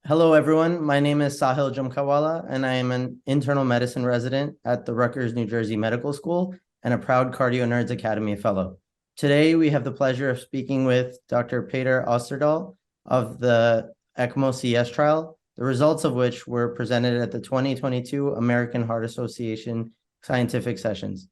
Hello, everyone. My name is Saahil A Jumkhawala, and I am an internal medicine resident at the Rutgers, New Jersey Medical School and a proud CardioNerds Academy Fellow. Today, we have the pleasure of speaking with Dr. Petr Ostadal of the ECMO-CS trial, the results of which were presented at the 2022 American Heart Association Scientific Sessions.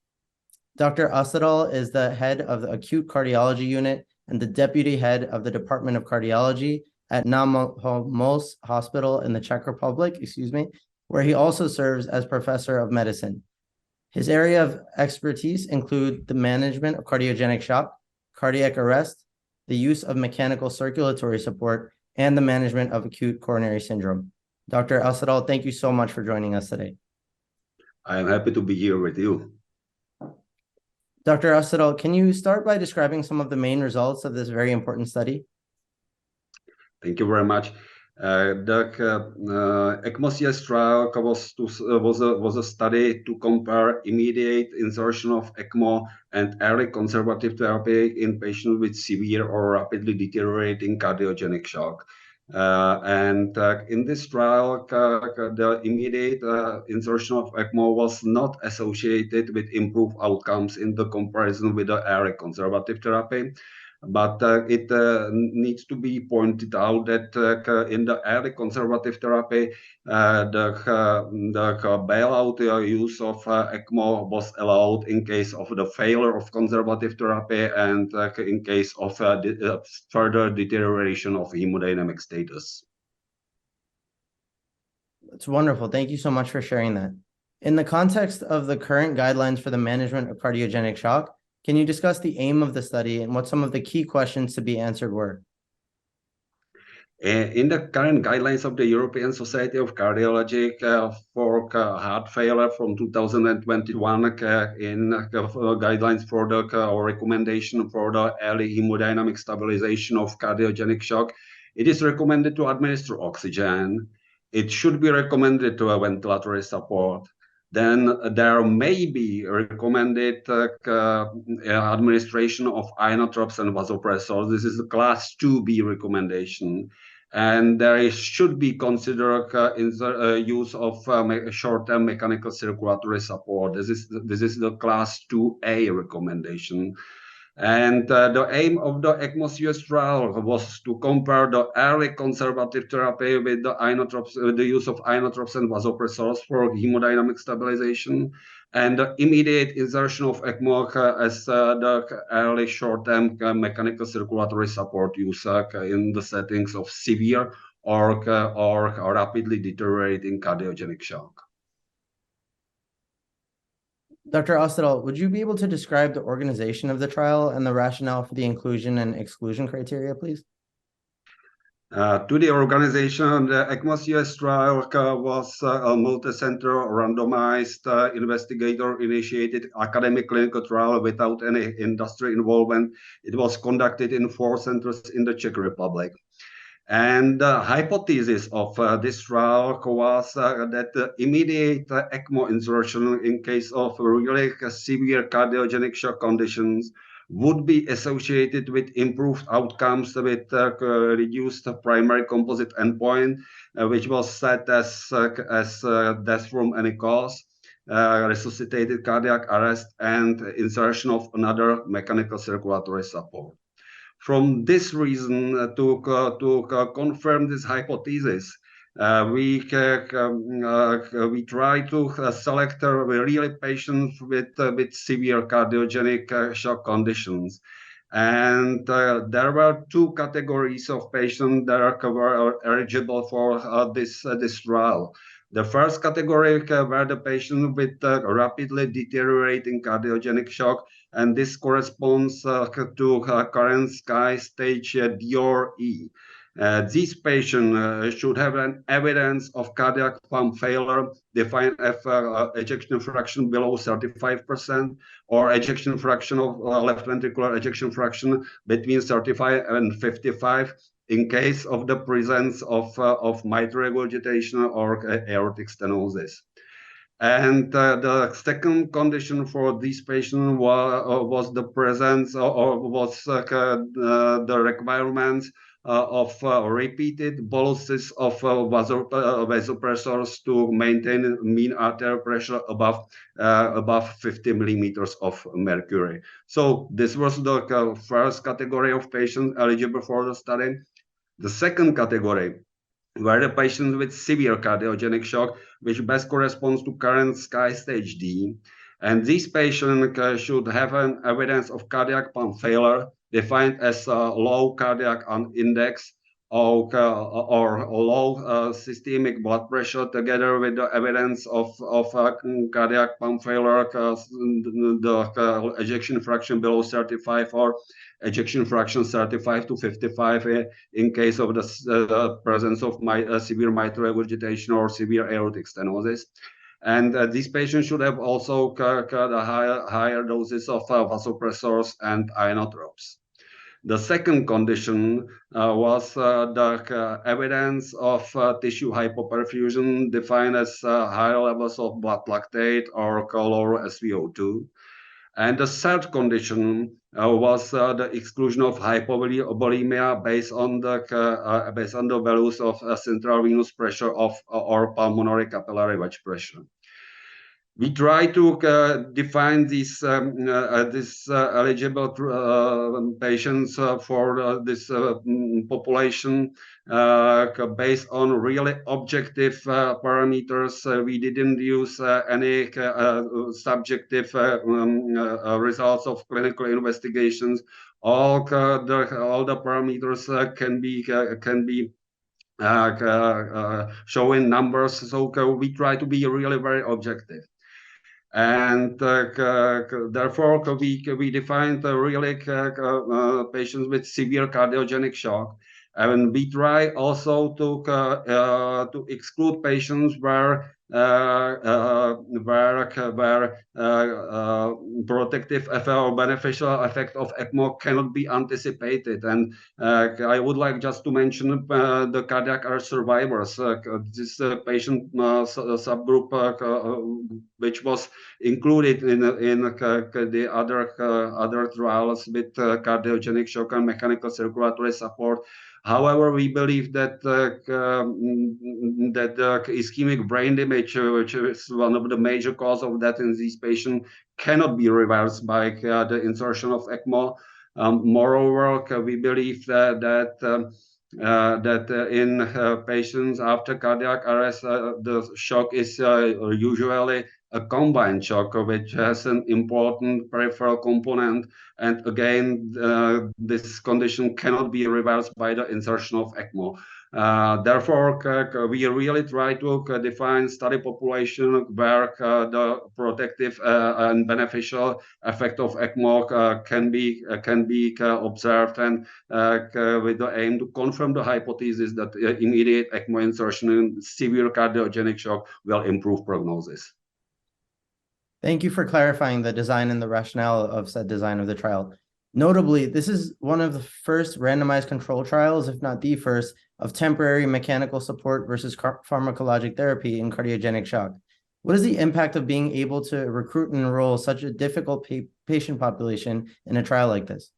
Dr. Ostadal is the head of the acute cardiology unit and the deputy head of the Department of Cardiology at Homolce Hospital in the Czech Republic, where he also serves as professor of medicine. His area of expertise include the management of cardiogenic shock, cardiac arrest, the use of mechanical circulatory support, and the management of acute coronary syndrome. Dr. Ostadal, thank you so much for joining us today. I am happy to be here with you. Dr. Ostadal, can you start by describing some of the main results of this very important study? Thank you very much. The ECMO-CS trial was a study to compare immediate insertion of ECMO and early conservative therapy in patients with severe or rapidly deteriorating cardiogenic shock. In this trial, the immediate insertion of ECMO was not associated with improved outcomes in the comparison with the early conservative therapy. But it needs to be pointed out that in the early conservative therapy, the bailout use of ECMO was allowed in case of the failure of conservative therapy and in case of further deterioration of hemodynamic status. That's wonderful. Thank you so much for sharing that. In the context of the current guidelines for the management of cardiogenic shock, can you discuss the aim of the study and what some of the key questions to be answered were? In the current guidelines of the European Society of Cardiology for heart failure from 2021, in guidelines for the or recommendation for the early hemodynamic stabilization of cardiogenic shock, it is recommended to administer oxygen. It should be recommended to a ventilatory support. Then there may be recommended administration of inotropes and vasopressors. This is the class 2B recommendation. And there should be considered use of short-term mechanical circulatory support. This is the class 2A recommendation. And the aim of the ECMO-CS trial was to compare the early conservative therapy with the inotropes, the use of inotropes and vasopressors for hemodynamic stabilization, and the immediate insertion of ECMO as the early short-term mechanical circulatory support use in the settings of severe or rapidly deteriorating cardiogenic shock. Dr. Ostadal, would you be able to describe the organization of the trial and the rationale for the inclusion and exclusion criteria, please? To the organization, the ECMO-CS trial was a multi-center randomized investigator-initiated academic clinical trial without any industry involvement. It was conducted in 4 centers in the Czech Republic. And the hypothesis of this trial was that the immediate ECMO insertion in case of really severe cardiogenic shock conditions would be associated with improved outcomes with reduced primary composite endpoint, which was set as death from any cause, resuscitated cardiac arrest, and insertion of another mechanical circulatory support. From this reason, to confirm this hypothesis, we try to select really patients with severe cardiogenic shock conditions. And there were 2 categories of patients that were eligible for this trial. The first category were the patients with rapidly deteriorating cardiogenic shock, and this corresponds to current SKY stage D or E. These patients should have an evidence of cardiac pump failure, defined as ejection fraction below 35%, or ejection fraction of left ventricular ejection fraction between 35 and 55, in case of the presence of mitral regurgitation or aortic stenosis. And the second condition for these patients was the presence or was the requirements repeated boluses of vasopressors to maintain mean arterial pressure above 50 millimeters of mercury. So this was the first category of patients eligible for the study. The second category were the patients with severe cardiogenic shock, which best corresponds to current SCAI stage D. And these patients should have an evidence of cardiac pump failure, defined as low cardiac index or low systemic blood pressure, together with the evidence of cardiac pump failure, the ejection fraction below 35 or ejection fraction 35 to 55 in case of the presence of severe mitral regurgitation or severe aortic stenosis. And these patients should have also higher doses of vasopressors and inotropes. The second condition was the evidence of tissue hypoperfusion, defined as higher levels of blood lactate or lower SVO2. And the third condition was the exclusion of hypovolemia based on the values of central venous pressure or pulmonary capillary wedge pressure. We try to define these eligible patients for this population based on really objective parameters. We didn't use any subjective results of clinical investigations. All the parameters can be showing numbers. So we try to be really very objective. And therefore, we defined really patients with severe cardiogenic shock. And we try also to exclude patients where protective effect or beneficial effect of ECMO cannot be anticipated. And I would like just to mention the cardiac arrest survivors. This patient subgroup which was included in the other trials with cardiogenic shock and mechanical circulatory support. However, we believe that that ischemic brain damage, which is one of the major causes of death in these patients, cannot be reversed by the insertion of ECMO. Moreover, we believe that in patients after cardiac arrest, the shock is usually a combined shock, which has an important peripheral component. And again, this condition cannot be reversed by the insertion of ECMO. Therefore, we really try to define study population where the protective and beneficial effect of ECMO can be observed, and with the aim to confirm the hypothesis that immediate ECMO insertion in severe cardiogenic shock will improve prognosis. Thank you for clarifying the design and the rationale of said design of the trial. Notably, this is one of the first randomized control trials, if not the first, of temporary mechanical support versus pharmacologic therapy in cardiogenic shock. What is the impact of being able to recruit and enroll such a difficult patient population in a trial like this?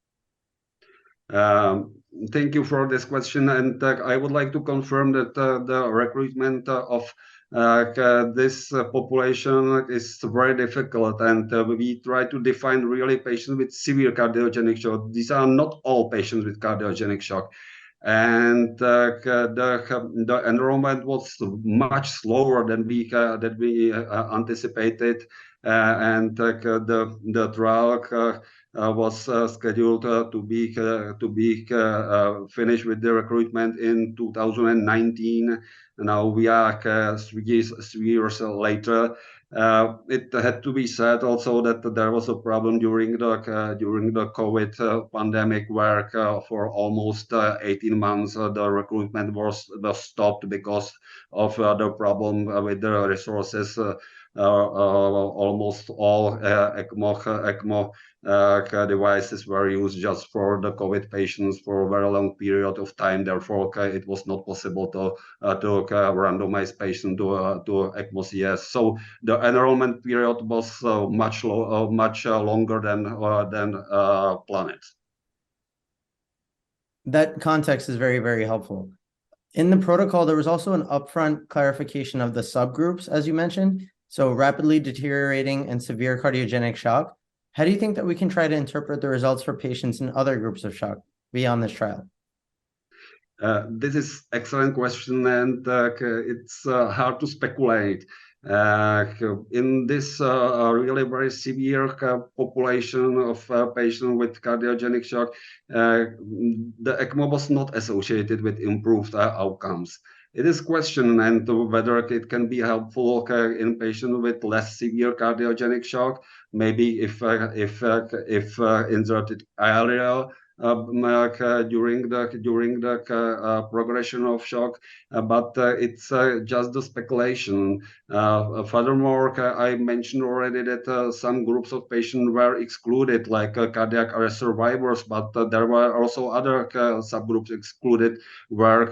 Thank you for this question. And I would like to confirm that the recruitment of this population is very difficult, and we try to define really patients with severe cardiogenic shock. These are not all patients with cardiogenic shock, and the enrollment was much slower than we anticipated, and the trial was scheduled to be finished with the recruitment in 2019. Now we are 3 years later. It had to be said also that there was a problem during the COVID pandemic, where for almost 18 months the recruitment was stopped because of the problem with the resources. Almost all ECMO devices were used just for the COVID patients for a very long period of time. Therefore, it was not possible to randomize patients to ECMO-CS. So the enrollment period was much longer than planned. That context is very, very helpful. In the protocol, there was also an upfront clarification of the subgroups, as you mentioned. So rapidly deteriorating and severe cardiogenic shock. How do you think that we can try to interpret the results for patients in other groups of shock beyond this trial? This is excellent question, and it's hard to speculate. In this really very severe population of patients with cardiogenic shock, the ECMO was not associated with improved outcomes. It is questioned and whether it can be helpful in patients with less severe cardiogenic shock. Maybe if inserted earlier during the progression of shock, but it's just the speculation. Furthermore, I mentioned already that some groups of patients were excluded, like cardiac arrest survivors, but there were also other subgroups excluded where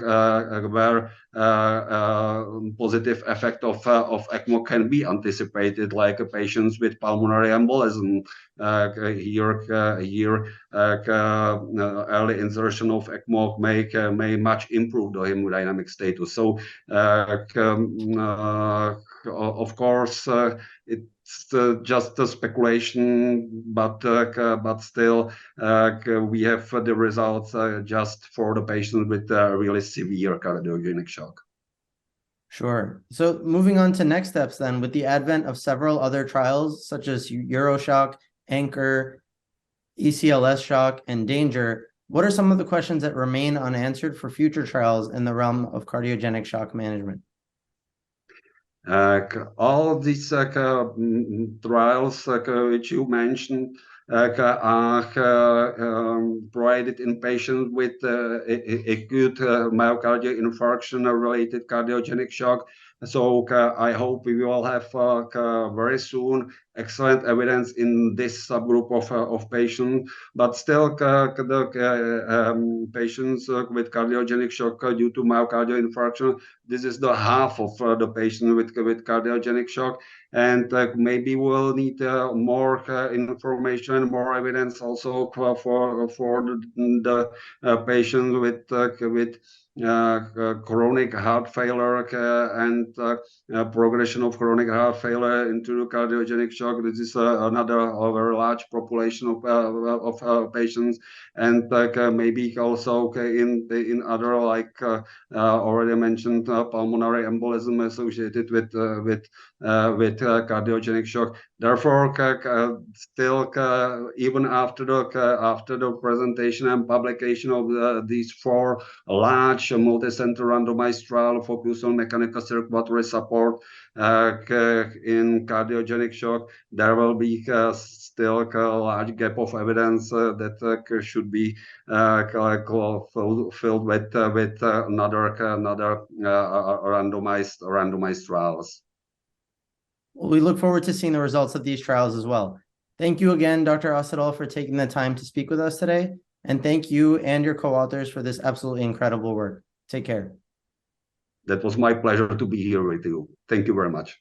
positive effect of ECMO can be anticipated, like patients with pulmonary embolism. Early insertion of ECMO may much improve the hemodynamic status. So, of course, it's just a speculation, but still, we have the results just for the patient with really severe cardiogenic shock. Sure. So moving on to next steps then, with the advent of several other trials such as EuroShock, Anchor, ECLS shock, and Danger, what are some of the questions that remain unanswered for future trials in the realm of cardiogenic shock management? All of these trials which you mentioned are provided in patients with acute myocardial infarction related cardiogenic shock. So I hope we will have very soon excellent evidence in this subgroup of patients, but still the patients with cardiogenic shock due to myocardial infarction, this is the half of the patients with cardiogenic shock, and maybe we'll need more information, more evidence also for the patients with chronic heart failure and progression of chronic heart failure into cardiogenic shock. This is another very large population of patients, and maybe also in other, like already mentioned, pulmonary embolism associated with cardiogenic shock. Therefore, still, even after the presentation and publication of these 4 large multi-center randomized trial focused on mechanical circulatory support in cardiogenic shock, there will be still a large gap of evidence that should be filled with another randomized trials. Well, we look forward to seeing the results of these trials as well. Thank you again, Dr. Ostadal, for taking the time to speak with us today. And thank you and your co-authors for this absolutely incredible work. Take care. That was my pleasure to be here with you. Thank you very much.